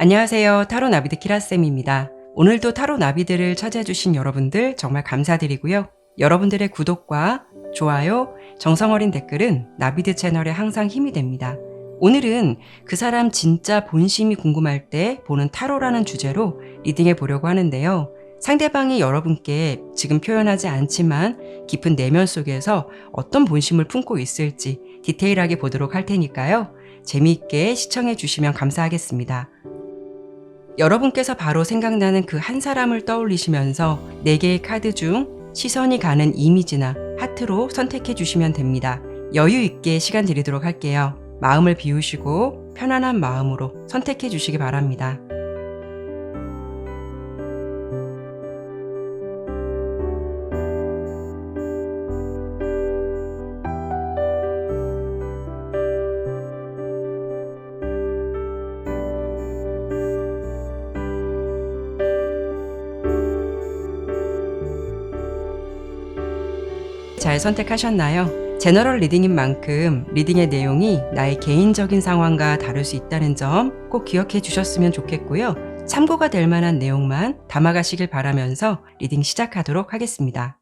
안녕하세요. 타로 나비드 키라쌤입니다. 오늘도 타로 나비들을 찾아주신 여러분들 정말 감사드리고요. 여러분들의 구독과 좋아요, 정성어린 댓글은 나비드 채널에 항상 힘이 됩니다. 오늘은 그 사람 진짜 본심이 궁금할 때 보는 타로라는 주제로 리딩해 보려고 하는데요. 상대방이 여러분께 지금 표현하지 않지만 깊은 내면 속에서 어떤 본심을 품고 있을지 디테일하게 보도록 할 테니까요. 재미있게 시청해 주시면 감사하겠습니다. 여러분께서 바로 생각나는 그 한 사람을 떠올리시면서 4개의 카드 중 시선이 가는 이미지나 하트로 선택해 주시면 됩니다. 여유 있게 시간 드리도록 할게요. 마음을 비우시고 편안한 마음으로 선택해 주시기 바랍니다. 잘 선택하셨나요? 제너럴 리딩인 만큼 리딩의 내용이 나의 개인적인 상황과 다를 수 있다는 점 꼭 기억해 주셨으면 좋겠고요. 참고가 될 만한 내용만 담아가시길 바라면서 리딩 시작하도록 하겠습니다.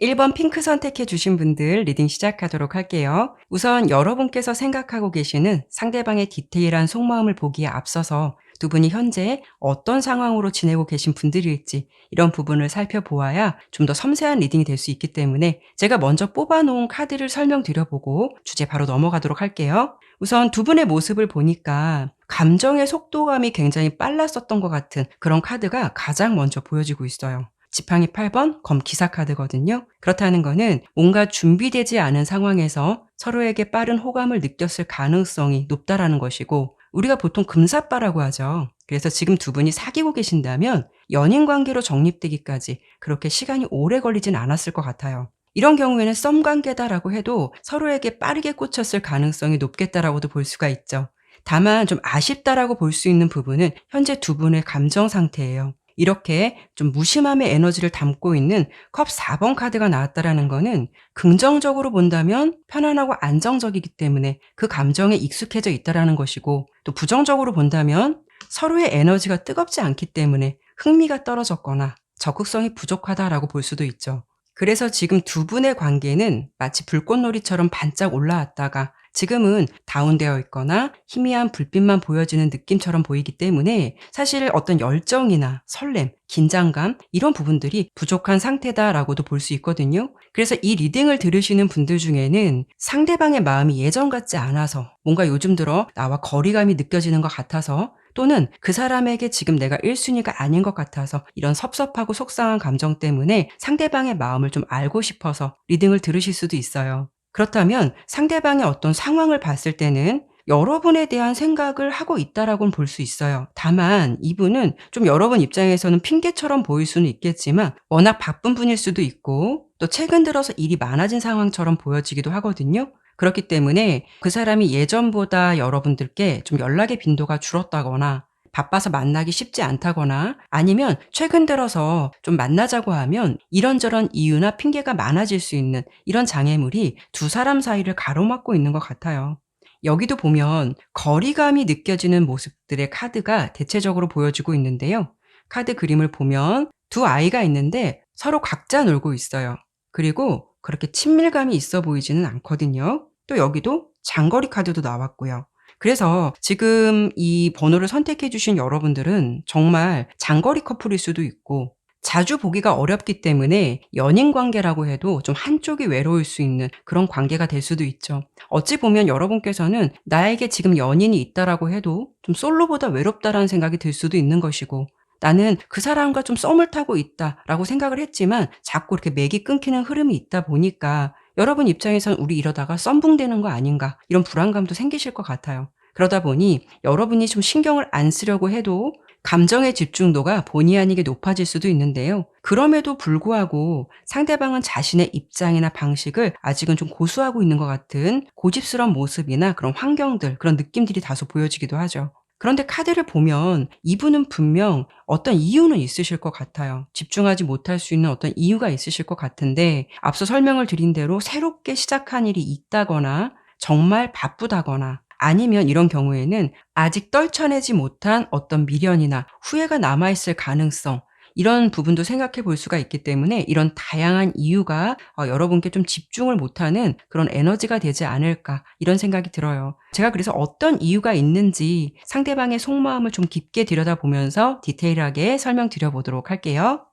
1번 핑크 선택해 주신 분들 리딩 시작하도록 할게요. 우선 여러분께서 생각하고 계시는 상대방의 디테일한 속마음을 보기에 앞서서 두 분이 현재 어떤 상황으로 지내고 계신 분들일지 이런 부분을 살펴보아야 좀 더 섬세한 리딩이 될 수 있기 때문에 제가 먼저 뽑아놓은 카드를 설명드려보고 주제 바로 넘어가도록 할게요. 우선 두 분의 모습을 보니까 감정의 속도감이 굉장히 빨랐었던 것 같은 그런 카드가 가장 먼저 보여지고 있어요. 지팡이 8번 검 기사 카드거든요. 그렇다는 거는 뭔가 준비되지 않은 상황에서 서로에게 빠른 호감을 느꼈을 가능성이 높다라는 것이고, 우리가 보통 금사빠라고 하죠. 그래서 지금 두 분이 사귀고 계신다면 연인 관계로 정립되기까지 그렇게 시간이 오래 걸리진 않았을 것 같아요. 이런 경우에는 썸 관계다라고 해도 서로에게 빠르게 꽂혔을 가능성이 높겠다라고도 볼 수가 있죠. 다만 좀 아쉽다라고 볼 수 있는 부분은 현재 두 분의 감정 상태예요. 이렇게 좀 무심함의 에너지를 담고 있는 컵 4번 카드가 나왔다라는 거는 긍정적으로 본다면 편안하고 안정적이기 때문에 그 감정에 익숙해져 있다라는 것이고, 또 부정적으로 본다면 서로의 에너지가 뜨겁지 않기 때문에 흥미가 떨어졌거나 적극성이 부족하다라고 볼 수도 있죠. 그래서 지금 두 분의 관계는 마치 불꽃놀이처럼 반짝 올라왔다가 지금은 다운되어 있거나 희미한 불빛만 보여지는 느낌처럼 보이기 때문에 사실 어떤 열정이나 설렘, 긴장감 이런 부분들이 부족한 상태다라고도 볼 수 있거든요. 그래서 이 리딩을 들으시는 분들 중에는 상대방의 마음이 예전 같지 않아서 뭔가 요즘 들어 나와 거리감이 느껴지는 것 같아서, 또는 그 사람에게 지금 내가 1순위가 아닌 것 같아서 이런 섭섭하고 속상한 감정 때문에 상대방의 마음을 좀 알고 싶어서 리딩을 들으실 수도 있어요. 그렇다면 상대방의 어떤 상황을 봤을 때는 여러분에 대한 생각을 하고 있다라고는 볼 수 있어요. 다만 이분은 좀 여러분 입장에서는 핑계처럼 보일 수는 있겠지만 워낙 바쁜 분일 수도 있고, 또 최근 들어서 일이 많아진 상황처럼 보여지기도 하거든요. 그렇기 때문에 그 사람이 예전보다 여러분들께 좀 연락의 빈도가 줄었다거나 바빠서 만나기 쉽지 않다거나, 아니면 최근 들어서 좀 만나자고 하면 이런저런 이유나 핑계가 많아질 수 있는 이런 장애물이 두 사람 사이를 가로막고 있는 것 같아요. 여기도 보면 거리감이 느껴지는 모습들의 카드가 대체적으로 보여지고 있는데요. 카드 그림을 보면 두 아이가 있는데 서로 각자 놀고 있어요. 그리고 그렇게 친밀감이 있어 보이지는 않거든요. 또 여기도 장거리 카드도 나왔고요. 그래서 지금 이 번호를 선택해 주신 여러분들은 정말 장거리 커플일 수도 있고, 자주 보기가 어렵기 때문에 연인 관계라고 해도 좀 한쪽이 외로울 수 있는 그런 관계가 될 수도 있죠. 어찌 보면 여러분께서는 나에게 지금 연인이 있다라고 해도 좀 솔로보다 외롭다라는 생각이 들 수도 있는 것이고, 나는 그 사람과 좀 썸을 타고 있다라고 생각을 했지만 자꾸 이렇게 맥이 끊기는 흐름이 있다 보니까 여러분 입장에선 '우리 이러다가 썸붕되는 거 아닌가.' 이런 불안감도 생기실 것 같아요. 그러다 보니 여러분이 좀 신경을 안 쓰려고 해도 감정의 집중도가 본의 아니게 높아질 수도 있는데요. 그럼에도 불구하고 상대방은 자신의 입장이나 방식을 아직은 좀 고수하고 있는 것 같은 고집스러운 모습이나 그런 환경들, 그런 느낌들이 다소 보여지기도 하죠. 그런데 카드를 보면 이분은 분명 어떤 이유는 있으실 것 같아요. 집중하지 못할 수 있는 어떤 이유가 있으실 것 같은데, 앞서 설명을 드린 대로 새롭게 시작한 일이 있다거나 정말 바쁘다거나, 아니면 이런 경우에는 아직 떨쳐내지 못한 어떤 미련이나 후회가 남아있을 가능성, 이런 부분도 생각해 볼 수가 있기 때문에 이런 다양한 이유가 여러분께 좀 집중을 못하는 그런 에너지가 되지 않을까, 이런 생각이 들어요. 제가 그래서 어떤 이유가 있는지 상대방의 속마음을 좀 깊게 들여다보면서 디테일하게 설명드려 보도록 할게요.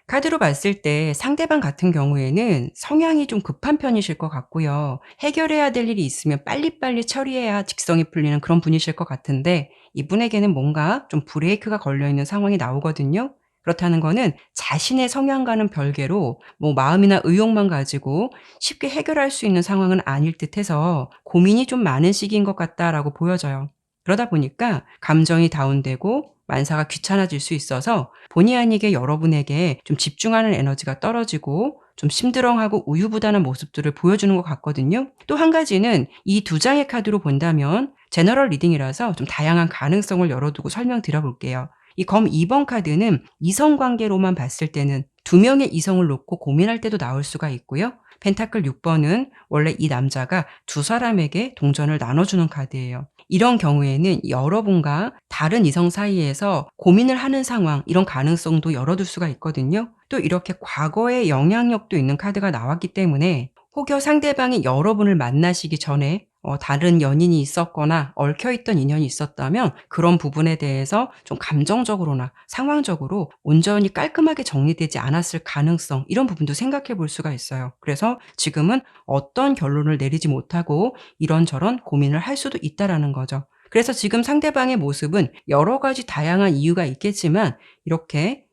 카드로 봤을 때 상대방 같은 경우에는 성향이 좀 급한 편이실 것 같고요. 해결해야 될 일이 있으면 빨리빨리 처리해야 직성이 풀리는 그런 분이실 것 같은데, 이분에게는 뭔가 좀 브레이크가 걸려 있는 상황이 나오거든요. 그렇다는 거는 자신의 성향과는 별개로 뭐 마음이나 의욕만 가지고 쉽게 해결할 수 있는 상황은 아닐 듯해서 고민이 좀 많은 시기인 것 같다라고 보여져요. 그러다 보니까 감정이 다운되고 만사가 귀찮아질 수 있어서 본의 아니게 여러분에게 좀 집중하는 에너지가 떨어지고 좀 심드렁하고 우유부단한 모습들을 보여주는 것 같거든요. 또 한 가지는 이 두 장의 카드로 본다면 제너럴 리딩이라서 좀 다양한 가능성을 열어두고 설명드려 볼게요. 이 검 2번 카드는 이성 관계로만 봤을 때는 두 명의 이성을 놓고 고민할 때도 나올 수가 있고요. 펜타클 6번은 원래 이 남자가 두 사람에게 동전을 나눠주는 카드예요. 이런 경우에는 여러분과 다른 이성 사이에서 고민을 하는 상황, 이런 가능성도 열어둘 수가 있거든요. 또 이렇게 과거의 영향력도 있는 카드가 나왔기 때문에 혹여 상대방이 여러분을 만나시기 전에 다른 연인이 있었거나 얽혀있던 인연이 있었다면 그런 부분에 대해서 좀 감정적으로나 상황적으로 온전히 깔끔하게 정리되지 않았을 가능성, 이런 부분도 생각해 볼 수가 있어요. 그래서 지금은 어떤 결론을 내리지 못하고 이런저런 고민을 할 수도 있다라는 거죠. 그래서 지금 상대방의 모습은 여러 가지 다양한 이유가 있겠지만 이렇게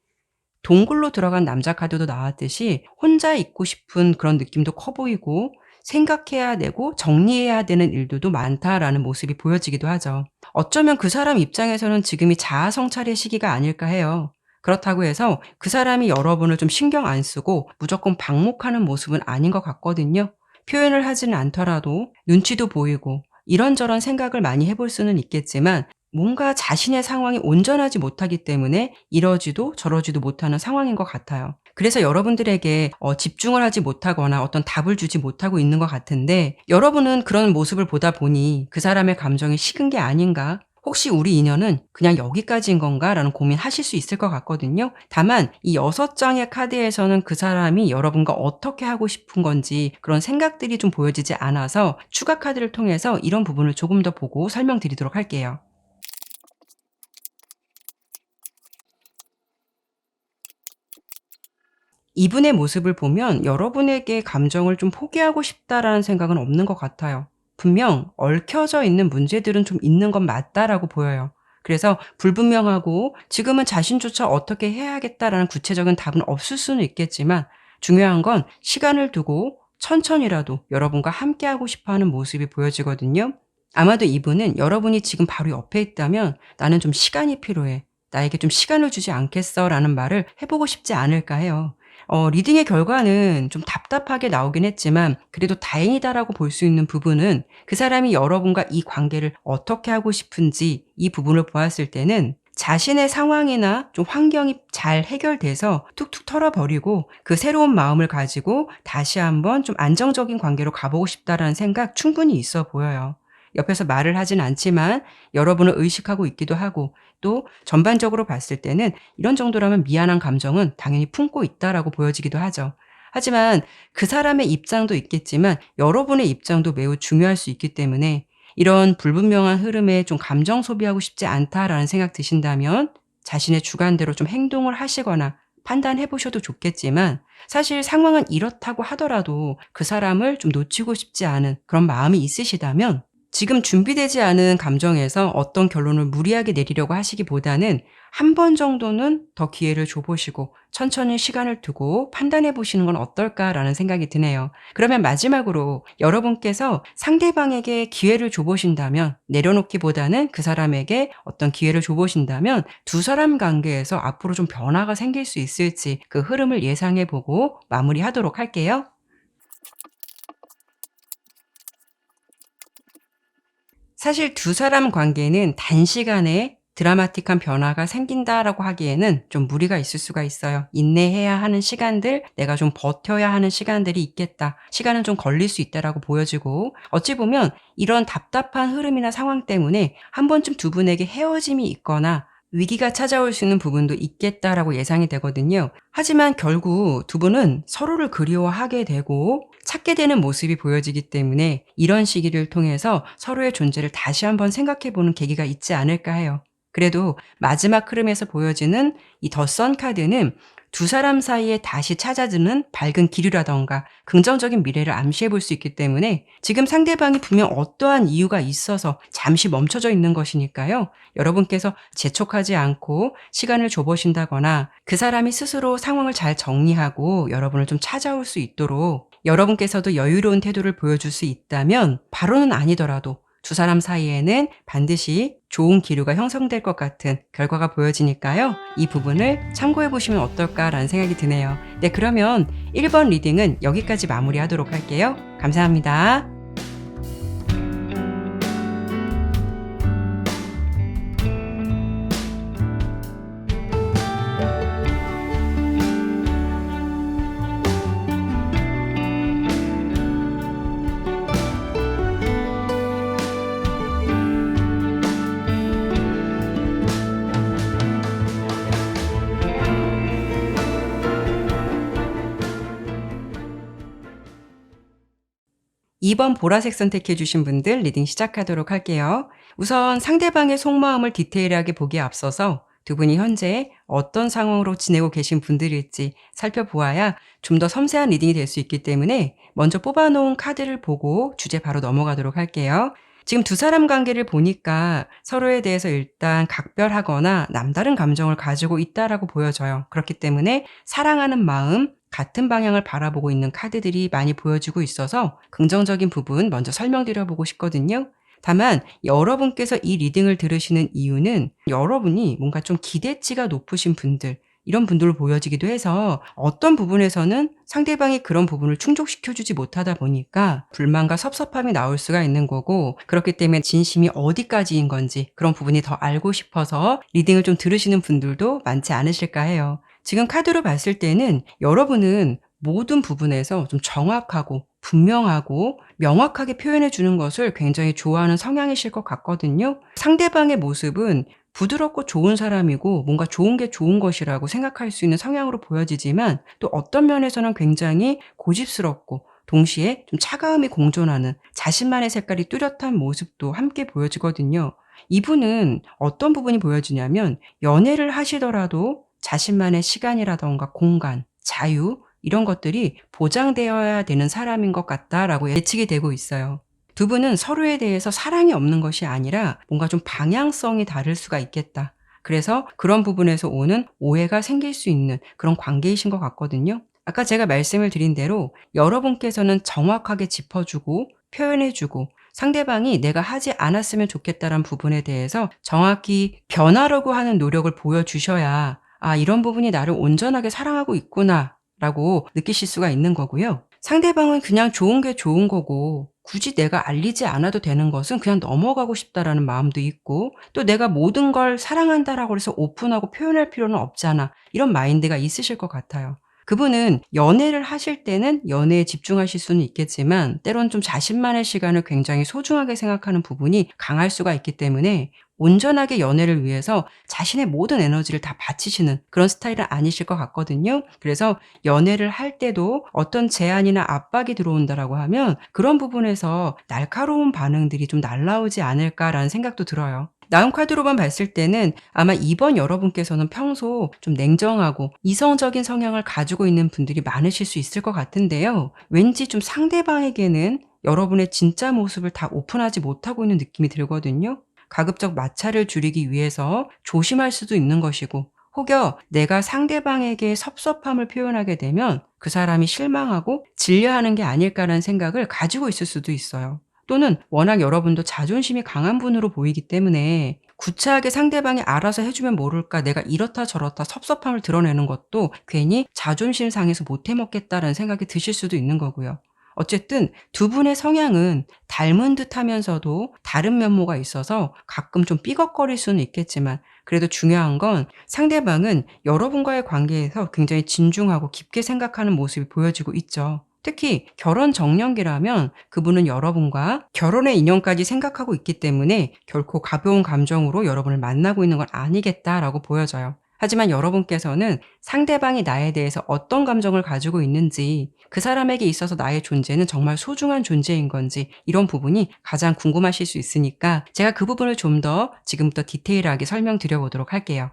동굴로 들어간 남자 카드도 나왔듯이 혼자 있고 싶은 그런 느낌도 커 보이고 생각해야 되고 정리해야 되는 일들도 많다라는 모습이 보여지기도 하죠. 어쩌면 그 사람 입장에서는 지금이 자아 성찰의 시기가 아닐까 해요. 그렇다고 해서 그 사람이 여러분을 좀 신경 안 쓰고 무조건 방목하는 모습은 아닌 것 같거든요. 표현을 하지는 않더라도 눈치도 보이고 이런저런 생각을 많이 해볼 수는 있겠지만 뭔가 자신의 상황이 온전하지 못하기 때문에 이러지도 저러지도 못하는 상황인 것 같아요. 그래서 여러분들에게 집중을 하지 못하거나 어떤 답을 주지 못하고 있는 것 같은데, 여러분은 그런 모습을 보다 보니 그 사람의 감정이 식은 게 아닌가? 혹시 우리 인연은 그냥 여기까지인 건가? 라는 고민하실 수 있을 것 같거든요. 다만 이 6장의 카드에서는 그 사람이 여러분과 어떻게 하고 싶은 건지 그런 생각들이 좀 보여지지 않아서 추가 카드를 통해서 이런 부분을 조금 더 보고 설명드리도록 할게요. 이분의 모습을 보면 여러분에게 감정을 좀 포기하고 싶다라는 생각은 없는 것 같아요. 분명 얽혀져 있는 문제들은 좀 있는 건 맞다라고 보여요. 그래서 불분명하고 지금은 자신조차 어떻게 해야겠다라는 구체적인 답은 없을 수는 있겠지만 중요한 건 시간을 두고 천천히라도 여러분과 함께하고 싶어하는 모습이 보여지거든요. 아마도 이분은 여러분이 지금 바로 옆에 있다면 나는 좀 시간이 필요해. 나에게 좀 시간을 주지 않겠어? 라는 말을 해보고 싶지 않을까 해요. 리딩의 결과는 좀 답답하게 나오긴 했지만 그래도 다행이다라고 볼 수 있는 부분은 그 사람이 여러분과 이 관계를 어떻게 하고 싶은지 이 부분을 보았을 때는 자신의 상황이나 좀 환경이 잘 해결돼서 툭툭 털어버리고 그 새로운 마음을 가지고 다시 한번 좀 안정적인 관계로 가보고 싶다라는 생각 충분히 있어 보여요. 옆에서 말을 하진 않지만 여러분을 의식하고 있기도 하고 또 전반적으로 봤을 때는 이런 정도라면 미안한 감정은 당연히 품고 있다라고 보여지기도 하죠. 하지만 그 사람의 입장도 있겠지만 여러분의 입장도 매우 중요할 수 있기 때문에 이런 불분명한 흐름에 좀 감정 소비하고 싶지 않다라는 생각 드신다면 자신의 주관대로 좀 행동을 하시거나 판단해 보셔도 좋겠지만, 사실 상황은 이렇다고 하더라도 그 사람을 좀 놓치고 싶지 않은 그런 마음이 있으시다면 지금 준비되지 않은 감정에서 어떤 결론을 무리하게 내리려고 하시기보다는 한 번 정도는 더 기회를 줘 보시고 천천히 시간을 두고 판단해 보시는 건 어떨까라는 생각이 드네요. 그러면 마지막으로 여러분께서 상대방에게 기회를 줘 보신다면, 내려놓기보다는 그 사람에게 어떤 기회를 줘 보신다면 두 사람 관계에서 앞으로 좀 변화가 생길 수 있을지 그 흐름을 예상해 보고 마무리하도록 할게요. 사실 두 사람 관계는 단시간에 드라마틱한 변화가 생긴다라고 하기에는 좀 무리가 있을 수가 있어요. 인내해야 하는 시간들, 내가 좀 버텨야 하는 시간들이 있겠다. 시간은 좀 걸릴 수 있다라고 보여지고, 어찌 보면 이런 답답한 흐름이나 상황 때문에 한 번쯤 두 분에게 헤어짐이 있거나 위기가 찾아올 수 있는 부분도 있겠다라고 예상이 되거든요. 하지만 결국 두 분은 서로를 그리워하게 되고 찾게 되는 모습이 보여지기 때문에 이런 시기를 통해서 서로의 존재를 다시 한번 생각해 보는 계기가 있지 않을까 해요. 그래도 마지막 흐름에서 보여지는 이 더 선 카드는 두 사람 사이에 다시 찾아드는 밝은 기류라던가 긍정적인 미래를 암시해 볼 수 있기 때문에 지금 상대방이 분명 어떠한 이유가 있어서 잠시 멈춰져 있는 것이니까요. 여러분께서 재촉하지 않고 시간을 줘보신다거나 그 사람이 스스로 상황을 잘 정리하고 여러분을 좀 찾아올 수 있도록 여러분께서도 여유로운 태도를 보여줄 수 있다면 바로는 아니더라도 두 사람 사이에는 반드시 좋은 기류가 형성될 것 같은 결과가 보여지니까요. 이 부분을 참고해 보시면 어떨까라는 생각이 드네요. 네, 그러면 1번 리딩은 여기까지 마무리하도록 할게요. 감사합니다. 2번 보라색 선택해 주신 분들 리딩 시작하도록 할게요. 우선 상대방의 속마음을 디테일하게 보기에 앞서서 두 분이 현재 어떤 상황으로 지내고 계신 분들일지 살펴보아야 좀 더 섬세한 리딩이 될 수 있기 때문에 먼저 뽑아놓은 카드를 보고 주제 바로 넘어가도록 할게요. 지금 두 사람 관계를 보니까 서로에 대해서 일단 각별하거나 남다른 감정을 가지고 있다라고 보여져요. 그렇기 때문에 사랑하는 마음, 같은 방향을 바라보고 있는 카드들이 많이 보여지고 있어서 긍정적인 부분 먼저 설명드려 보고 싶거든요. 다만 여러분께서 이 리딩을 들으시는 이유는 여러분이 뭔가 좀 기대치가 높으신 분들, 이런 분들로 보여지기도 해서 어떤 부분에서는 상대방이 그런 부분을 충족시켜주지 못하다 보니까 불만과 섭섭함이 나올 수가 있는 거고, 그렇기 때문에 진심이 어디까지인 건지 그런 부분이 더 알고 싶어서 리딩을 좀 들으시는 분들도 많지 않으실까 해요. 지금 카드로 봤을 때는 여러분은 모든 부분에서 좀 정확하고 분명하고 명확하게 표현해 주는 것을 굉장히 좋아하는 성향이실 것 같거든요. 상대방의 모습은 부드럽고 좋은 사람이고 뭔가 좋은 게 좋은 것이라고 생각할 수 있는 성향으로 보여지지만, 또 어떤 면에서는 굉장히 고집스럽고 동시에 좀 차가움이 공존하는 자신만의 색깔이 뚜렷한 모습도 함께 보여지거든요. 이분은 어떤 부분이 보여지냐면 연애를 하시더라도 자신만의 시간이라던가 공간, 자유, 이런 것들이 보장되어야 되는 사람인 것 같다라고 예측이 되고 있어요. 두 분은 서로에 대해서 사랑이 없는 것이 아니라 뭔가 좀 방향성이 다를 수가 있겠다. 그래서 그런 부분에서 오는 오해가 생길 수 있는 그런 관계이신 것 같거든요. 아까 제가 말씀을 드린 대로 여러분께서는 정확하게 짚어주고 표현해주고 상대방이 내가 하지 않았으면 좋겠다는 부분에 대해서 정확히 변하려고 하는 노력을 보여주셔야 이런 부분이 나를 온전하게 사랑하고 있구나 라고 느끼실 수가 있는 거고요. 상대방은 그냥 좋은 게 좋은 거고 굳이 내가 알리지 않아도 되는 것은 그냥 넘어가고 싶다라는 마음도 있고, 또 내가 모든 걸 사랑한다라고 해서 오픈하고 표현할 필요는 없잖아, 이런 마인드가 있으실 것 같아요. 그분은 연애를 하실 때는 연애에 집중하실 수는 있겠지만 때론 좀 자신만의 시간을 굉장히 소중하게 생각하는 부분이 강할 수가 있기 때문에 온전하게 연애를 위해서 자신의 모든 에너지를 다 바치시는 그런 스타일은 아니실 것 같거든요. 그래서 연애를 할 때도 어떤 제안이나 압박이 들어온다라고 하면 그런 부분에서 날카로운 반응들이 좀 날라오지 않을까라는 생각도 들어요. 다음 카드로만 봤을 때는 아마 이번 여러분께서는 평소 좀 냉정하고 이성적인 성향을 가지고 있는 분들이 많으실 수 있을 것 같은데요. 왠지 좀 상대방에게는 여러분의 진짜 모습을 다 오픈하지 못하고 있는 느낌이 들거든요. 가급적 마찰을 줄이기 위해서 조심할 수도 있는 것이고, 혹여 내가 상대방에게 섭섭함을 표현하게 되면 그 사람이 실망하고 질려하는 게 아닐까라는 생각을 가지고 있을 수도 있어요. 또는 워낙 여러분도 자존심이 강한 분으로 보이기 때문에 구차하게 상대방이 알아서 해주면 모를까 내가 이렇다 저렇다 섭섭함을 드러내는 것도 괜히 자존심 상해서 못 해먹겠다라는 생각이 드실 수도 있는 거고요. 어쨌든 두 분의 성향은 닮은 듯 하면서도 다른 면모가 있어서 가끔 좀 삐걱거릴 수는 있겠지만 그래도 중요한 건 상대방은 여러분과의 관계에서 굉장히 진중하고 깊게 생각하는 모습이 보여지고 있죠. 특히 결혼 정년기라면 그분은 여러분과 결혼의 인연까지 생각하고 있기 때문에 결코 가벼운 감정으로 여러분을 만나고 있는 건 아니겠다라고 보여져요. 하지만 여러분께서는 상대방이 나에 대해서 어떤 감정을 가지고 있는지, 그 사람에게 있어서 나의 존재는 정말 소중한 존재인 건지 이런 부분이 가장 궁금하실 수 있으니까 제가 그 부분을 좀 더 지금부터 디테일하게 설명드려 보도록 할게요.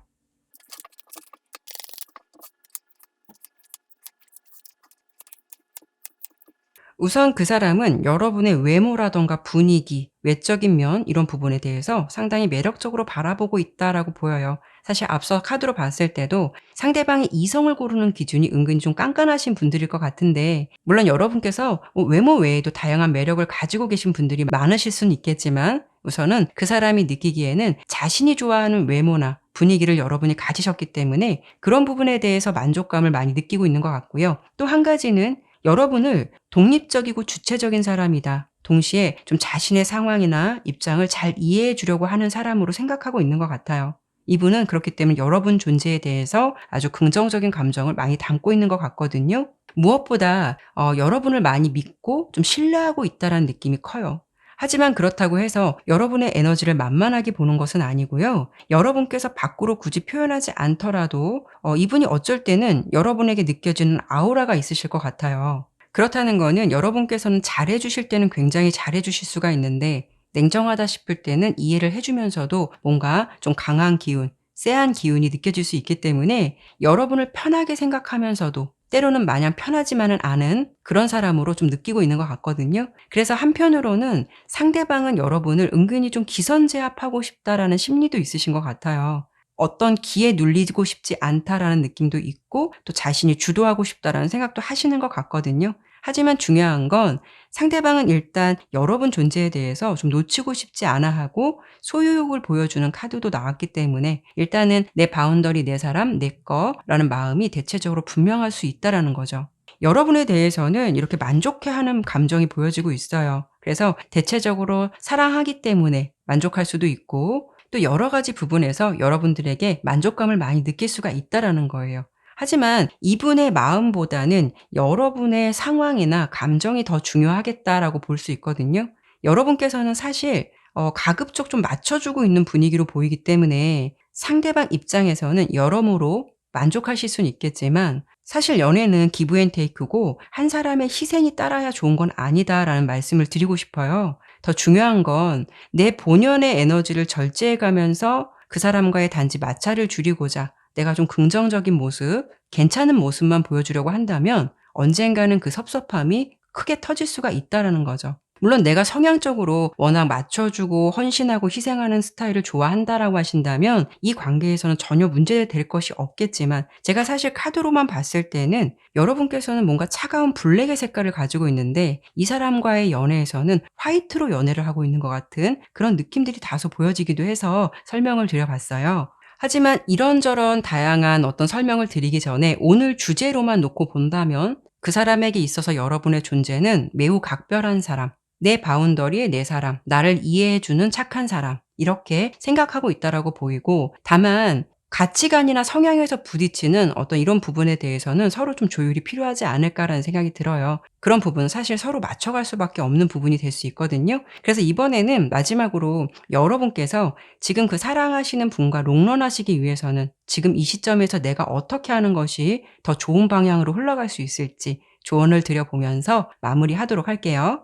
우선 그 사람은 여러분의 외모라던가 분위기, 외적인 면 이런 부분에 대해서 상당히 매력적으로 바라보고 있다라고 보여요. 사실 앞서 카드로 봤을 때도 상대방이 이성을 고르는 기준이 은근히 좀 깐깐하신 분들일 것 같은데, 물론 여러분께서 외모 외에도 다양한 매력을 가지고 계신 분들이 많으실 수는 있겠지만 우선은 그 사람이 느끼기에는 자신이 좋아하는 외모나 분위기를 여러분이 가지셨기 때문에 그런 부분에 대해서 만족감을 많이 느끼고 있는 것 같고요. 또 한 가지는 여러분을 독립적이고 주체적인 사람이다, 동시에 좀 자신의 상황이나 입장을 잘 이해해 주려고 하는 사람으로 생각하고 있는 것 같아요. 이분은 그렇기 때문에 여러분 존재에 대해서 아주 긍정적인 감정을 많이 담고 있는 것 같거든요. 무엇보다 여러분을 많이 믿고 좀 신뢰하고 있다는 느낌이 커요. 하지만 그렇다고 해서 여러분의 에너지를 만만하게 보는 것은 아니고요. 여러분께서 밖으로 굳이 표현하지 않더라도 이분이 어쩔 때는 여러분에게 느껴지는 아우라가 있으실 것 같아요. 그렇다는 거는 여러분께서는 잘해 주실 때는 굉장히 잘해 주실 수가 있는데 냉정하다 싶을 때는 이해를 해 주면서도 뭔가 좀 강한 기운, 쎄한 기운이 느껴질 수 있기 때문에 여러분을 편하게 생각하면서도 때로는 마냥 편하지만은 않은 그런 사람으로 좀 느끼고 있는 것 같거든요. 그래서 한편으로는 상대방은 여러분을 은근히 좀 기선제압하고 싶다라는 심리도 있으신 것 같아요. 어떤 기에 눌리고 싶지 않다라는 느낌도 있고 또 자신이 주도하고 싶다라는 생각도 하시는 것 같거든요. 하지만 중요한 건 상대방은 일단 여러분 존재에 대해서 좀 놓치고 싶지 않아 하고 소유욕을 보여주는 카드도 나왔기 때문에 일단은 내 바운더리, 내 사람, 내 거라는 마음이 대체적으로 분명할 수 있다라는 거죠. 여러분에 대해서는 이렇게 만족해하는 감정이 보여지고 있어요. 그래서 대체적으로 사랑하기 때문에 만족할 수도 있고 또 여러 가지 부분에서 여러분들에게 만족감을 많이 느낄 수가 있다라는 거예요. 하지만 이분의 마음보다는 여러분의 상황이나 감정이 더 중요하겠다라고 볼 수 있거든요. 여러분께서는 사실 가급적 좀 맞춰주고 있는 분위기로 보이기 때문에 상대방 입장에서는 여러모로 만족하실 수는 있겠지만 사실 연애는 기브 앤 테이크고 한 사람의 희생이 따라야 좋은 건 아니다라는 말씀을 드리고 싶어요. 더 중요한 건 내 본연의 에너지를 절제해 가면서 그 사람과의 단지 마찰을 줄이고자 내가 좀 긍정적인 모습, 괜찮은 모습만 보여주려고 한다면 언젠가는 그 섭섭함이 크게 터질 수가 있다라는 거죠. 물론 내가 성향적으로 워낙 맞춰주고 헌신하고 희생하는 스타일을 좋아한다라고 하신다면 이 관계에서는 전혀 문제될 것이 없겠지만 제가 사실 카드로만 봤을 때는 여러분께서는 뭔가 차가운 블랙의 색깔을 가지고 있는데 이 사람과의 연애에서는 화이트로 연애를 하고 있는 것 같은 그런 느낌들이 다소 보여지기도 해서 설명을 드려봤어요. 하지만 이런저런 다양한 어떤 설명을 드리기 전에 오늘 주제로만 놓고 본다면 그 사람에게 있어서 여러분의 존재는 매우 각별한 사람, 내 바운더리에 내 사람, 나를 이해해 주는 착한 사람 이렇게 생각하고 있다라고 보이고, 다만 가치관이나 성향에서 부딪히는 어떤 이런 부분에 대해서는 서로 좀 조율이 필요하지 않을까라는 생각이 들어요. 그런 부분은 사실 서로 맞춰갈 수밖에 없는 부분이 될 수 있거든요. 그래서 이번에는 마지막으로 여러분께서 지금 그 사랑하시는 분과 롱런하시기 위해서는 지금 이 시점에서 내가 어떻게 하는 것이 더 좋은 방향으로 흘러갈 수 있을지 조언을 드려보면서 마무리하도록 할게요.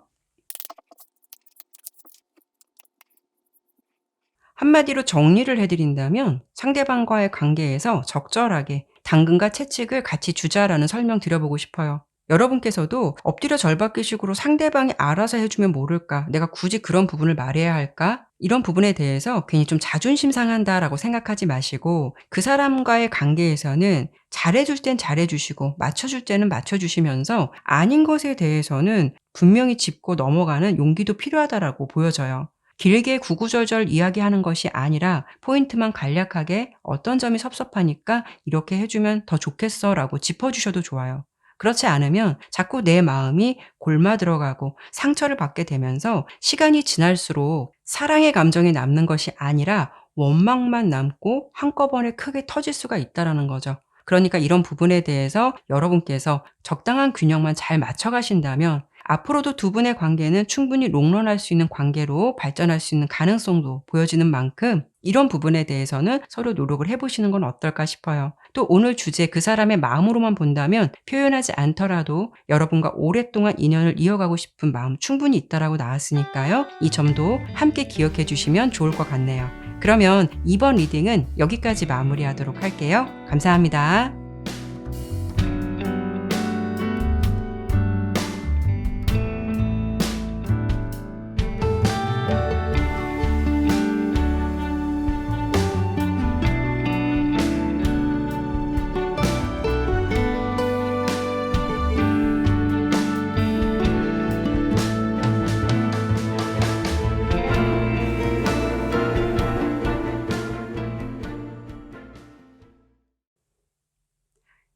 한마디로 정리를 해드린다면 상대방과의 관계에서 적절하게 당근과 채찍을 같이 주자라는 설명 드려보고 싶어요. 여러분께서도 엎드려 절받기식으로 상대방이 알아서 해주면 모를까? 내가 굳이 그런 부분을 말해야 할까? 이런 부분에 대해서 괜히 좀 자존심 상한다라고 생각하지 마시고 그 사람과의 관계에서는 잘해줄 땐 잘해주시고 맞춰줄 때는 맞춰주시면서 아닌 것에 대해서는 분명히 짚고 넘어가는 용기도 필요하다라고 보여져요. 길게 구구절절 이야기하는 것이 아니라 포인트만 간략하게 어떤 점이 섭섭하니까 이렇게 해주면 더 좋겠어 라고 짚어주셔도 좋아요. 그렇지 않으면 자꾸 내 마음이 골마들어가고 상처를 받게 되면서 시간이 지날수록 사랑의 감정이 남는 것이 아니라 원망만 남고 한꺼번에 크게 터질 수가 있다라는 거죠. 그러니까 이런 부분에 대해서 여러분께서 적당한 균형만 잘 맞춰 가신다면 앞으로도 두 분의 관계는 충분히 롱런할 수 있는 관계로 발전할 수 있는 가능성도 보여지는 만큼 이런 부분에 대해서는 서로 노력을 해 보시는 건 어떨까 싶어요. 또 오늘 주제 그 사람의 마음으로만 본다면 표현하지 않더라도 여러분과 오랫동안 인연을 이어가고 싶은 마음 충분히 있다라고 나왔으니까요. 이 점도 함께 기억해 주시면 좋을 것 같네요. 그러면 이번 리딩은 여기까지 마무리하도록 할게요. 감사합니다.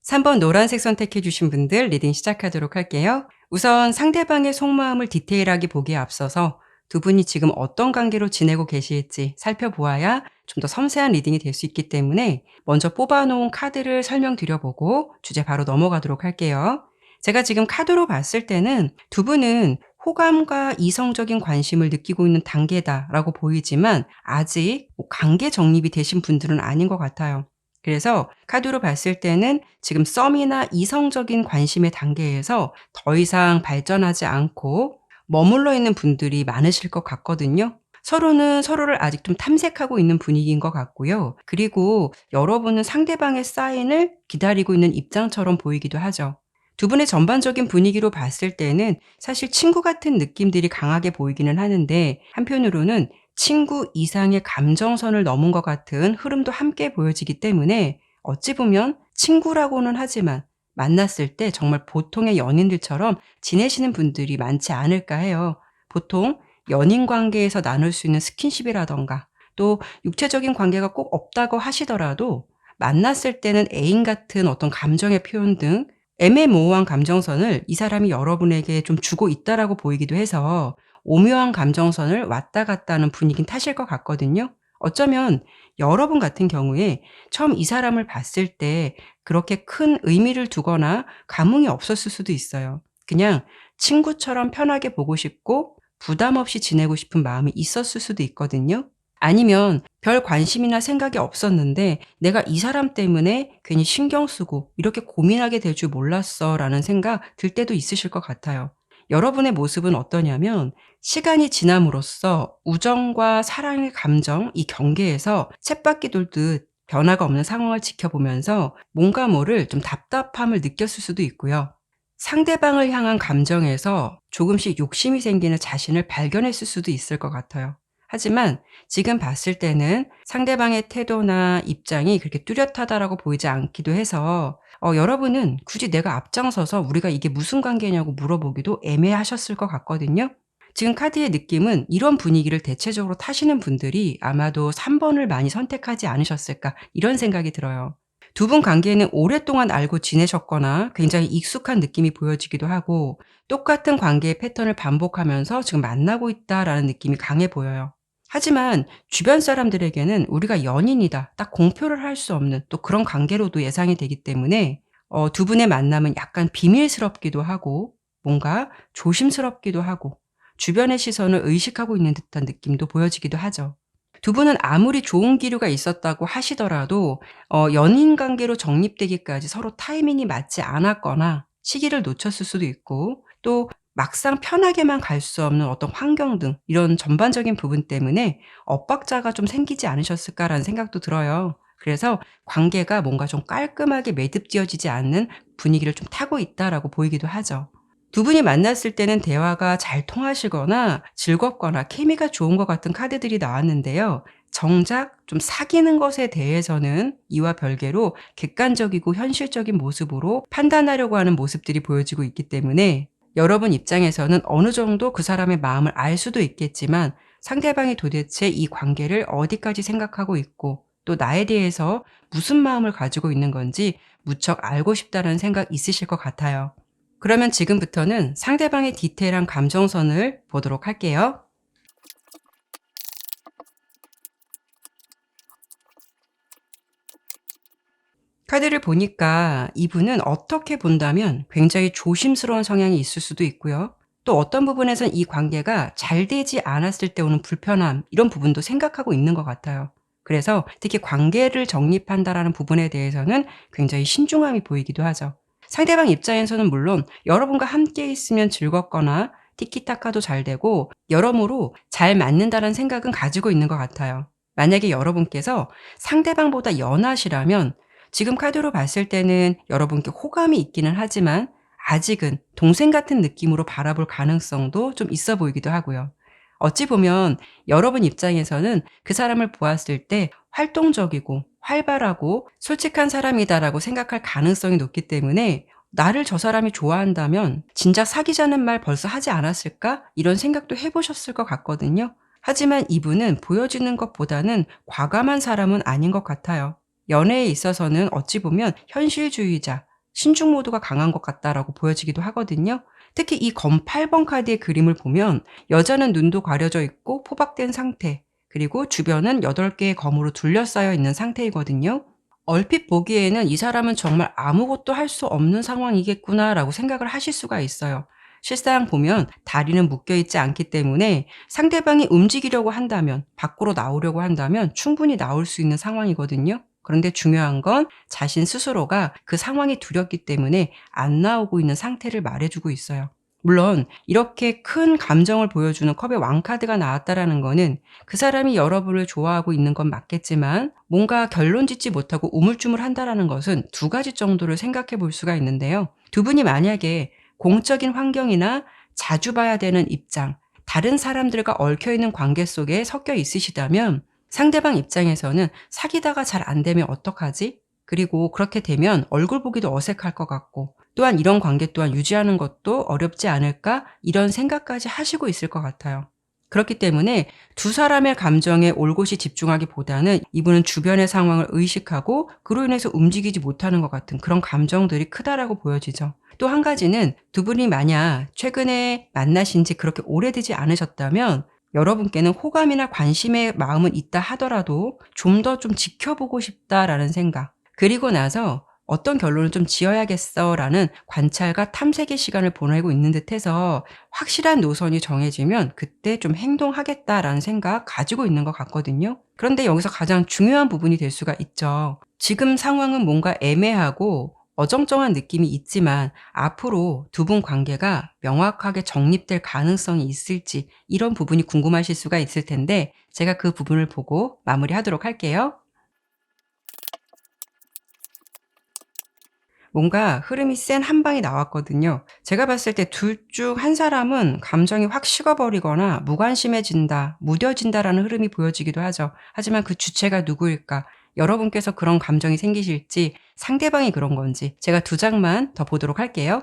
3번 노란색 선택해 주신 분들 리딩 시작하도록 할게요. 우선 상대방의 속마음을 디테일하게 보기에 앞서서 두 분이 지금 어떤 관계로 지내고 계실지 살펴보아야 좀 더 섬세한 리딩이 될 수 있기 때문에 먼저 뽑아놓은 카드를 설명드려보고 주제 바로 넘어가도록 할게요. 제가 지금 카드로 봤을 때는 두 분은 호감과 이성적인 관심을 느끼고 있는 단계다라고 보이지만 아직 관계 정립이 되신 분들은 아닌 것 같아요. 그래서 카드로 봤을 때는 지금 썸이나 이성적인 관심의 단계에서 더 이상 발전하지 않고 머물러 있는 분들이 많으실 것 같거든요. 서로는 서로를 아직 좀 탐색하고 있는 분위기인 것 같고요. 그리고 여러분은 상대방의 사인을 기다리고 있는 입장처럼 보이기도 하죠. 두 분의 전반적인 분위기로 봤을 때는 사실 친구 같은 느낌들이 강하게 보이기는 하는데 한편으로는 친구 이상의 감정선을 넘은 것 같은 흐름도 함께 보여지기 때문에 어찌 보면 친구라고는 하지만 만났을 때 정말 보통의 연인들처럼 지내시는 분들이 많지 않을까 해요. 보통 연인 관계에서 나눌 수 있는 스킨십이라던가 또 육체적인 관계가 꼭 없다고 하시더라도 만났을 때는 애인 같은 어떤 감정의 표현 등 애매모호한 감정선을 이 사람이 여러분에게 좀 주고 있다라고 보이기도 해서 오묘한 감정선을 왔다 갔다 하는 분위기는 타실 것 같거든요. 어쩌면 여러분 같은 경우에 처음 이 사람을 봤을 때 그렇게 큰 의미를 두거나 감흥이 없었을 수도 있어요. 그냥 친구처럼 편하게 보고 싶고 부담 없이 지내고 싶은 마음이 있었을 수도 있거든요. 아니면 별 관심이나 생각이 없었는데 내가 이 사람 때문에 괜히 신경 쓰고 이렇게 고민하게 될 줄 몰랐어 라는 생각 들 때도 있으실 것 같아요. 여러분의 모습은 어떠냐면 시간이 지남으로써 우정과 사랑의 감정, 이 경계에서 쳇바퀴 돌듯 변화가 없는 상황을 지켜보면서 뭔가 모를 좀 답답함을 느꼈을 수도 있고요. 상대방을 향한 감정에서 조금씩 욕심이 생기는 자신을 발견했을 수도 있을 것 같아요. 하지만 지금 봤을 때는 상대방의 태도나 입장이 그렇게 뚜렷하다라고 보이지 않기도 해서 여러분은 굳이 내가 앞장서서 우리가 이게 무슨 관계냐고 물어보기도 애매하셨을 것 같거든요. 지금 카드의 느낌은 이런 분위기를 대체적으로 타시는 분들이 아마도 3번을 많이 선택하지 않으셨을까 이런 생각이 들어요. 두 분 관계는 오랫동안 알고 지내셨거나 굉장히 익숙한 느낌이 보여지기도 하고 똑같은 관계의 패턴을 반복하면서 지금 만나고 있다라는 느낌이 강해 보여요. 하지만 주변 사람들에게는 우리가 연인이다 딱 공표를 할 수 없는 또 그런 관계로도 예상이 되기 때문에 두 분의 만남은 약간 비밀스럽기도 하고 뭔가 조심스럽기도 하고 주변의 시선을 의식하고 있는 듯한 느낌도 보여지기도 하죠. 두 분은 아무리 좋은 기류가 있었다고 하시더라도 연인 관계로 정립되기까지 서로 타이밍이 맞지 않았거나 시기를 놓쳤을 수도 있고 또 막상 편하게만 갈 수 없는 어떤 환경 등 이런 전반적인 부분 때문에 엇박자가 좀 생기지 않으셨을까라는 생각도 들어요. 그래서 관계가 뭔가 좀 깔끔하게 매듭지어지지 않는 분위기를 좀 타고 있다라고 보이기도 하죠. 두 분이 만났을 때는 대화가 잘 통하시거나 즐겁거나 케미가 좋은 것 같은 카드들이 나왔는데요. 정작 좀 사귀는 것에 대해서는 이와 별개로 객관적이고 현실적인 모습으로 판단하려고 하는 모습들이 보여지고 있기 때문에 여러분 입장에서는 어느 정도 그 사람의 마음을 알 수도 있겠지만 상대방이 도대체 이 관계를 어디까지 생각하고 있고 또 나에 대해서 무슨 마음을 가지고 있는 건지 무척 알고 싶다는 생각 있으실 것 같아요. 그러면 지금부터는 상대방의 디테일한 감정선을 보도록 할게요. 카드를 보니까 이분은 어떻게 본다면 굉장히 조심스러운 성향이 있을 수도 있고요. 또 어떤 부분에선 이 관계가 잘 되지 않았을 때 오는 불편함, 이런 부분도 생각하고 있는 것 같아요. 그래서 특히 관계를 정립한다라는 부분에 대해서는 굉장히 신중함이 보이기도 하죠. 상대방 입장에서는 물론 여러분과 함께 있으면 즐겁거나 티키타카도 잘 되고 여러모로 잘 맞는다는 생각은 가지고 있는 것 같아요. 만약에 여러분께서 상대방보다 연하시라면 지금 카드로 봤을 때는 여러분께 호감이 있기는 하지만 아직은 동생 같은 느낌으로 바라볼 가능성도 좀 있어 보이기도 하고요. 어찌 보면 여러분 입장에서는 그 사람을 보았을 때 활동적이고 활발하고 솔직한 사람이다라고 생각할 가능성이 높기 때문에 나를 저 사람이 좋아한다면 진작 사귀자는 말 벌써 하지 않았을까? 이런 생각도 해보셨을 것 같거든요. 하지만 이분은 보여지는 것보다는 과감한 사람은 아닌 것 같아요. 연애에 있어서는 어찌 보면 현실주의자, 신중 모드가 강한 것 같다라고 보여지기도 하거든요. 특히 이 검 8번 카드의 그림을 보면 여자는 눈도 가려져 있고 포박된 상태, 그리고 주변은 8개의 검으로 둘러싸여 있는 상태이거든요. 얼핏 보기에는 이 사람은 정말 아무것도 할 수 없는 상황이겠구나라고 생각을 하실 수가 있어요. 실상 보면 다리는 묶여있지 않기 때문에 상대방이 움직이려고 한다면, 밖으로 나오려고 한다면 충분히 나올 수 있는 상황이거든요. 그런데 중요한 건 자신 스스로가 그 상황이 두렵기 때문에 안 나오고 있는 상태를 말해주고 있어요. 물론 이렇게 큰 감정을 보여주는 컵의 왕카드가 나왔다라는 거는 그 사람이 여러분을 좋아하고 있는 건 맞겠지만 뭔가 결론 짓지 못하고 우물쭈물한다라는 것은 두 가지 정도를 생각해 볼 수가 있는데요. 두 분이 만약에 공적인 환경이나 자주 봐야 되는 입장, 다른 사람들과 얽혀있는 관계 속에 섞여 있으시다면 상대방 입장에서는 사귀다가 잘 안 되면 어떡하지? 그리고 그렇게 되면 얼굴 보기도 어색할 것 같고 또한 이런 관계 또한 유지하는 것도 어렵지 않을까? 이런 생각까지 하시고 있을 것 같아요. 그렇기 때문에 두 사람의 감정에 올곧이 집중하기보다는 이분은 주변의 상황을 의식하고 그로 인해서 움직이지 못하는 것 같은 그런 감정들이 크다라고 보여지죠. 또 한 가지는 두 분이 만약 최근에 만나신 지 그렇게 오래되지 않으셨다면 여러분께는 호감이나 관심의 마음은 있다 하더라도 좀 더 좀 지켜보고 싶다라는 생각, 그리고 나서 어떤 결론을 좀 지어야겠어라는 관찰과 탐색의 시간을 보내고 있는 듯해서 확실한 노선이 정해지면 그때 좀 행동하겠다라는 생각 가지고 있는 것 같거든요. 그런데 여기서 가장 중요한 부분이 될 수가 있죠. 지금 상황은 뭔가 애매하고 어정쩡한 느낌이 있지만 앞으로 두 분 관계가 명확하게 정립될 가능성이 있을지 이런 부분이 궁금하실 수가 있을 텐데 제가 그 부분을 보고 마무리하도록 할게요. 뭔가 흐름이 센 한 방이 나왔거든요. 제가 봤을 때 둘 중 한 사람은 감정이 확 식어버리거나 무관심해진다, 무뎌진다라는 흐름이 보여지기도 하죠. 하지만 그 주체가 누구일까? 여러분께서 그런 감정이 생기실지 상대방이 그런 건지 제가 두 장만 더 보도록 할게요.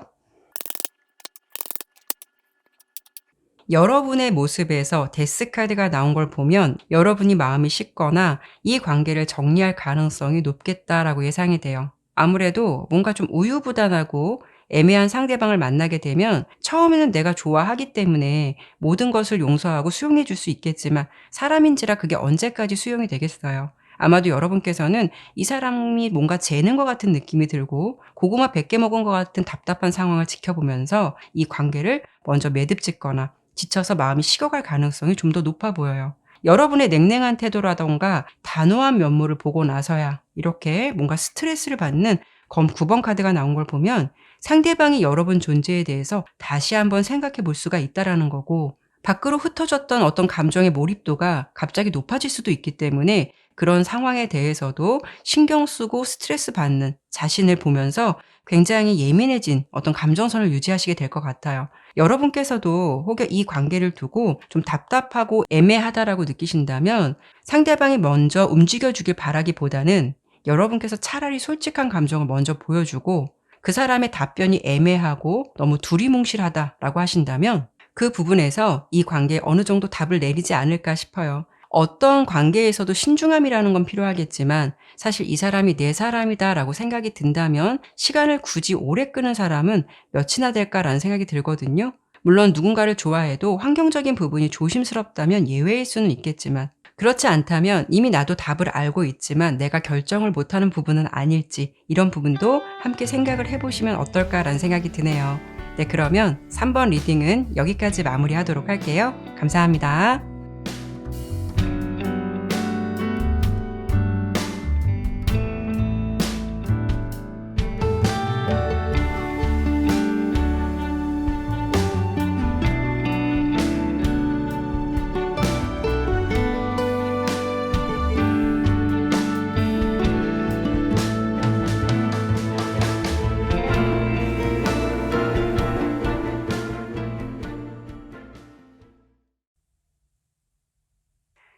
여러분의 모습에서 데스 카드가 나온 걸 보면 여러분이 마음이 식거나 이 관계를 정리할 가능성이 높겠다라고 예상이 돼요. 아무래도 뭔가 좀 우유부단하고 애매한 상대방을 만나게 되면 처음에는 내가 좋아하기 때문에 모든 것을 용서하고 수용해 줄 수 있겠지만 사람인지라 그게 언제까지 수용이 되겠어요. 아마도 여러분께서는 이 사람이 뭔가 재는 것 같은 느낌이 들고 고구마 100개 먹은 것 같은 답답한 상황을 지켜보면서 이 관계를 먼저 매듭짓거나 지쳐서 마음이 식어갈 가능성이 좀 더 높아 보여요. 여러분의 냉랭한 태도라던가 단호한 면모를 보고 나서야 이렇게 뭔가 스트레스를 받는 검 9번 카드가 나온 걸 보면 상대방이 여러분 존재에 대해서 다시 한번 생각해 볼 수가 있다라는 거고 밖으로 흩어졌던 어떤 감정의 몰입도가 갑자기 높아질 수도 있기 때문에 그런 상황에 대해서도 신경 쓰고 스트레스 받는 자신을 보면서 굉장히 예민해진 어떤 감정선을 유지하시게 될 것 같아요. 여러분께서도 혹여 이 관계를 두고 좀 답답하고 애매하다라고 느끼신다면 상대방이 먼저 움직여 주길 바라기보다는 여러분께서 차라리 솔직한 감정을 먼저 보여주고 그 사람의 답변이 애매하고 너무 두리뭉실하다라고 하신다면 그 부분에서 이 관계에 어느 정도 답을 내리지 않을까 싶어요. 어떤 관계에서도 신중함이라는 건 필요하겠지만 사실 이 사람이 내 사람이다라고 생각이 든다면 시간을 굳이 오래 끄는 사람은 몇이나 될까라는 생각이 들거든요. 물론 누군가를 좋아해도 환경적인 부분이 조심스럽다면 예외일 수는 있겠지만 그렇지 않다면 이미 나도 답을 알고 있지만 내가 결정을 못하는 부분은 아닐지 이런 부분도 함께 생각을 해보시면 어떨까라는 생각이 드네요. 네, 그러면 3번 리딩은 여기까지 마무리하도록 할게요. 감사합니다.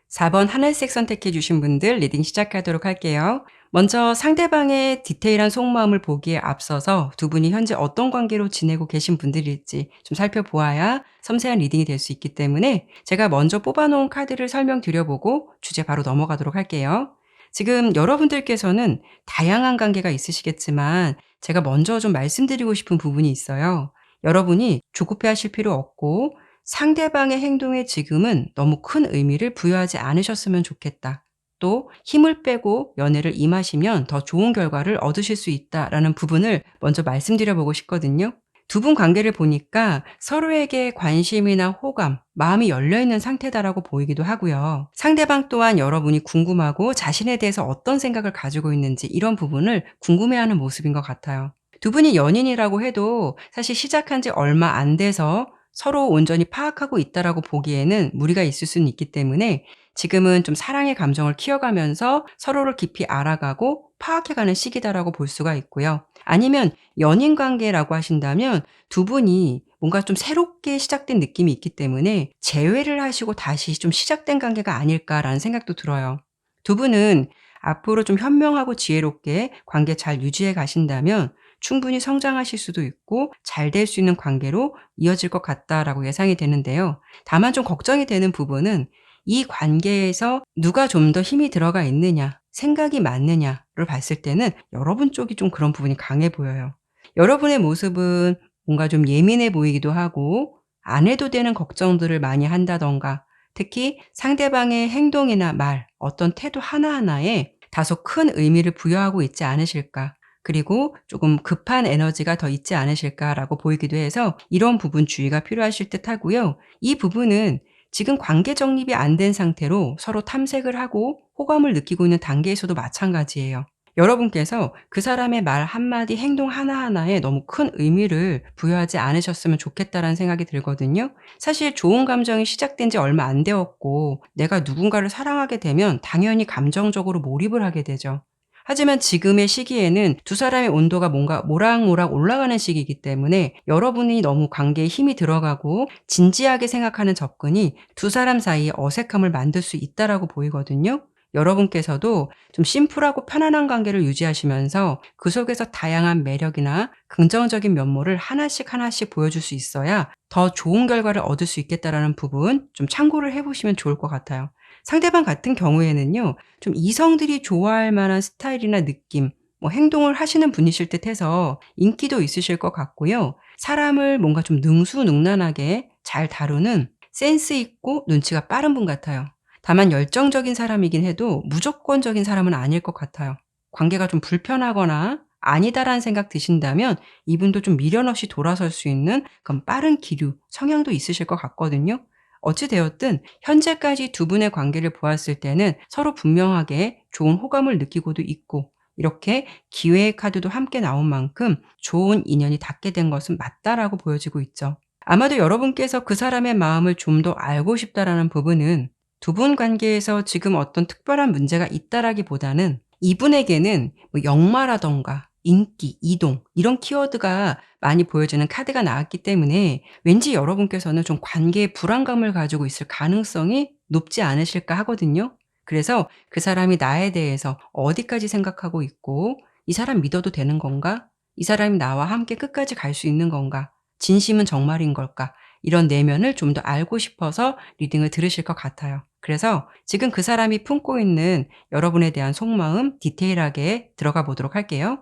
4번 하늘색 선택해 주신 분들 리딩 시작하도록 할게요. 먼저 상대방의 디테일한 속마음을 보기에 앞서서 두 분이 현재 어떤 관계로 지내고 계신 분들일지 좀 살펴보아야 섬세한 리딩이 될 수 있기 때문에 제가 먼저 뽑아놓은 카드를 설명드려보고 주제 바로 넘어가도록 할게요. 지금 여러분들께서는 다양한 관계가 있으시겠지만 제가 먼저 좀 말씀드리고 싶은 부분이 있어요. 여러분이 조급해하실 필요 없고 상대방의 행동에 지금은 너무 큰 의미를 부여하지 않으셨으면 좋겠다. 또 힘을 빼고 연애를 임하시면 더 좋은 결과를 얻으실 수 있다라는 부분을 먼저 말씀드려 보고 싶거든요. 두 분 관계를 보니까 서로에게 관심이나 호감, 마음이 열려있는 상태다라고 보이기도 하고요. 상대방 또한 여러분이 궁금하고 자신에 대해서 어떤 생각을 가지고 있는지 이런 부분을 궁금해하는 모습인 것 같아요. 두 분이 연인이라고 해도 사실 시작한 지 얼마 안 돼서 서로 온전히 파악하고 있다라고 보기에는 무리가 있을 수는 있기 때문에 지금은 좀 사랑의 감정을 키워가면서 서로를 깊이 알아가고 파악해가는 시기다라고 볼 수가 있고요. 아니면 연인 관계라고 하신다면 두 분이 뭔가 좀 새롭게 시작된 느낌이 있기 때문에 재회를 하시고 다시 좀 시작된 관계가 아닐까라는 생각도 들어요. 두 분은 앞으로 좀 현명하고 지혜롭게 관계 잘 유지해 가신다면 충분히 성장하실 수도 있고 잘 될 수 있는 관계로 이어질 것 같다라고 예상이 되는데요. 다만 좀 걱정이 되는 부분은 이 관계에서 누가 좀 더 힘이 들어가 있느냐, 생각이 맞느냐를 봤을 때는 여러분 쪽이 좀 그런 부분이 강해 보여요. 여러분의 모습은 뭔가 좀 예민해 보이기도 하고 안 해도 되는 걱정들을 많이 한다던가 특히 상대방의 행동이나 말, 어떤 태도 하나하나에 다소 큰 의미를 부여하고 있지 않으실까. 그리고 조금 급한 에너지가 더 있지 않으실까라고 보이기도 해서 이런 부분 주의가 필요하실 듯 하고요. 이 부분은 지금 관계 정립이 안 된 상태로 서로 탐색을 하고 호감을 느끼고 있는 단계에서도 마찬가지예요. 여러분께서 그 사람의 말 한마디 행동 하나하나에 너무 큰 의미를 부여하지 않으셨으면 좋겠다라는 생각이 들거든요. 사실 좋은 감정이 시작된 지 얼마 안 되었고 내가 누군가를 사랑하게 되면 당연히 감정적으로 몰입을 하게 되죠. 하지만 지금의 시기에는 두 사람의 온도가 뭔가 모락모락 올라가는 시기이기 때문에 여러분이 너무 관계에 힘이 들어가고 진지하게 생각하는 접근이 두 사람 사이에 어색함을 만들 수 있다라고 보이거든요. 여러분께서도 좀 심플하고 편안한 관계를 유지하시면서 그 속에서 다양한 매력이나 긍정적인 면모를 하나씩 하나씩 보여줄 수 있어야 더 좋은 결과를 얻을 수 있겠다라는 부분 좀 참고를 해보시면 좋을 것 같아요. 상대방 같은 경우에는요, 좀 이성들이 좋아할 만한 스타일이나 느낌, 뭐 행동을 하시는 분이실 듯 해서 인기도 있으실 것 같고요. 사람을 뭔가 좀 능수능란하게 잘 다루는 센스 있고 눈치가 빠른 분 같아요. 다만 열정적인 사람이긴 해도 무조건적인 사람은 아닐 것 같아요. 관계가 좀 불편하거나 아니다라는 생각 드신다면 이분도 좀 미련 없이 돌아설 수 있는 그런 빠른 기류, 성향도 있으실 것 같거든요. 어찌 되었든 현재까지 두 분의 관계를 보았을 때는 서로 분명하게 좋은 호감을 느끼고도 있고 이렇게 기회의 카드도 함께 나온 만큼 좋은 인연이 닿게 된 것은 맞다라고 보여지고 있죠. 아마도 여러분께서 그 사람의 마음을 좀 더 알고 싶다라는 부분은 두 분 관계에서 지금 어떤 특별한 문제가 있다라기보다는 이분에게는 뭐 역마라던가 인기, 이동 이런 키워드가 많이 보여지는 카드가 나왔기 때문에 왠지 여러분께서는 좀 관계에 불안감을 가지고 있을 가능성이 높지 않으실까 하거든요. 그래서 그 사람이 나에 대해서 어디까지 생각하고 있고 이 사람 믿어도 되는 건가? 이 사람이 나와 함께 끝까지 갈 수 있는 건가? 진심은 정말인 걸까? 이런 내면을 좀 더 알고 싶어서 리딩을 들으실 것 같아요. 그래서 지금 그 사람이 품고 있는 여러분에 대한 속마음 디테일하게 들어가 보도록 할게요.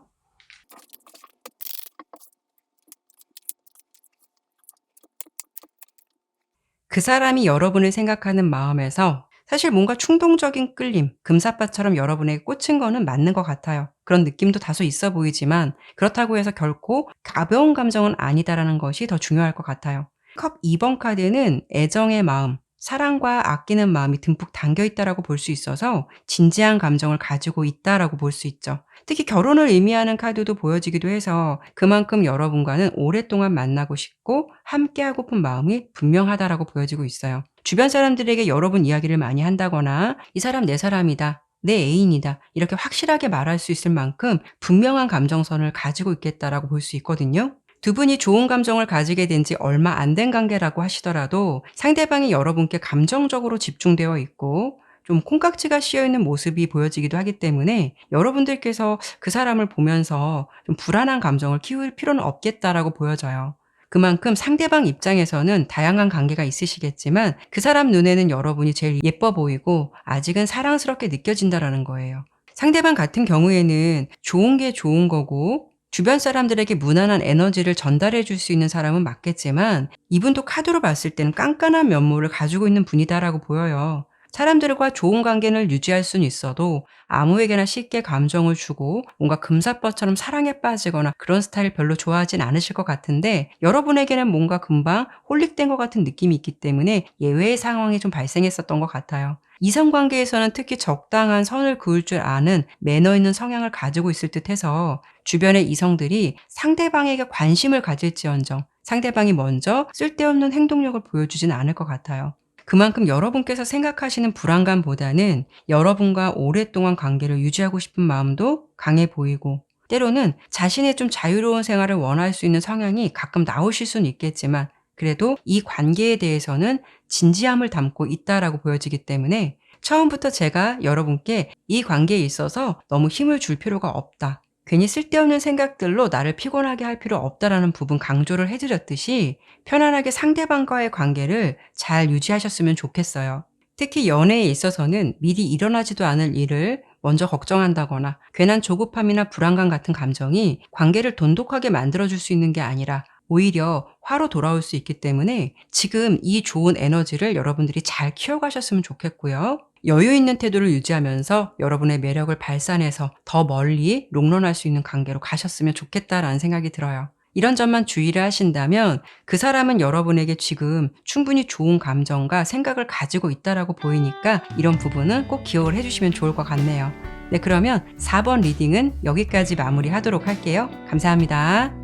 그 사람이 여러분을 생각하는 마음에서 사실 뭔가 충동적인 끌림, 금사빠처럼 여러분에게 꽂힌 거는 맞는 것 같아요. 그런 느낌도 다소 있어 보이지만 그렇다고 해서 결코 가벼운 감정은 아니다라는 것이 더 중요할 것 같아요. 컵 2번 카드는 애정의 마음, 사랑과 아끼는 마음이 듬뿍 담겨 있다라고 볼 수 있어서 진지한 감정을 가지고 있다라고 볼 수 있죠. 특히 결혼을 의미하는 카드도 보여지기도 해서 그만큼 여러분과는 오랫동안 만나고 싶고 함께하고픈 마음이 분명하다라고 보여지고 있어요. 주변 사람들에게 여러분 이야기를 많이 한다거나 이 사람 내 사람이다, 내 애인이다 이렇게 확실하게 말할 수 있을 만큼 분명한 감정선을 가지고 있겠다라고 볼 수 있거든요. 두 분이 좋은 감정을 가지게 된 지 얼마 안 된 관계라고 하시더라도 상대방이 여러분께 감정적으로 집중되어 있고 좀 콩깍지가 씌어 있는 모습이 보여지기도 하기 때문에 여러분들께서 그 사람을 보면서 좀 불안한 감정을 키울 필요는 없겠다라고 보여져요. 그만큼 상대방 입장에서는 다양한 관계가 있으시겠지만 그 사람 눈에는 여러분이 제일 예뻐 보이고 아직은 사랑스럽게 느껴진다라는 거예요. 상대방 같은 경우에는 좋은 게 좋은 거고 주변 사람들에게 무난한 에너지를 전달해 줄 수 있는 사람은 맞겠지만 이분도 카드로 봤을 때는 깐깐한 면모를 가지고 있는 분이다라고 보여요. 사람들과 좋은 관계를 유지할 수는 있어도 아무에게나 쉽게 감정을 주고 뭔가 금사빠처럼 사랑에 빠지거나 그런 스타일 별로 좋아하진 않으실 것 같은데 여러분에게는 뭔가 금방 홀릭된 것 같은 느낌이 있기 때문에 예외의 상황이 좀 발생했었던 것 같아요. 이성관계에서는 특히 적당한 선을 그을 줄 아는 매너 있는 성향을 가지고 있을 듯해서 주변의 이성들이 상대방에게 관심을 가질지언정 상대방이 먼저 쓸데없는 행동력을 보여주진 않을 것 같아요. 그만큼 여러분께서 생각하시는 불안감보다는 여러분과 오랫동안 관계를 유지하고 싶은 마음도 강해 보이고 때로는 자신의 좀 자유로운 생활을 원할 수 있는 성향이 가끔 나오실 수는 있겠지만 그래도 이 관계에 대해서는 진지함을 담고 있다라고 보여지기 때문에 처음부터 제가 여러분께 이 관계에 있어서 너무 힘을 줄 필요가 없다. 괜히 쓸데없는 생각들로 나를 피곤하게 할 필요 없다라는 부분 강조를 해드렸듯이 편안하게 상대방과의 관계를 잘 유지하셨으면 좋겠어요. 특히 연애에 있어서는 미리 일어나지도 않을 일을 먼저 걱정한다거나 괜한 조급함이나 불안감 같은 감정이 관계를 돈독하게 만들어줄 수 있는 게 아니라 오히려 화로 돌아올 수 있기 때문에 지금 이 좋은 에너지를 여러분들이 잘 키워가셨으면 좋겠고요. 여유 있는 태도를 유지하면서 여러분의 매력을 발산해서 더 멀리 롱런할 수 있는 관계로 가셨으면 좋겠다라는 생각이 들어요. 이런 점만 주의를 하신다면 그 사람은 여러분에게 지금 충분히 좋은 감정과 생각을 가지고 있다라고 보이니까 이런 부분은 꼭 기억을 해주시면 좋을 것 같네요. 네, 그러면 4번 리딩은 여기까지 마무리하도록 할게요. 감사합니다.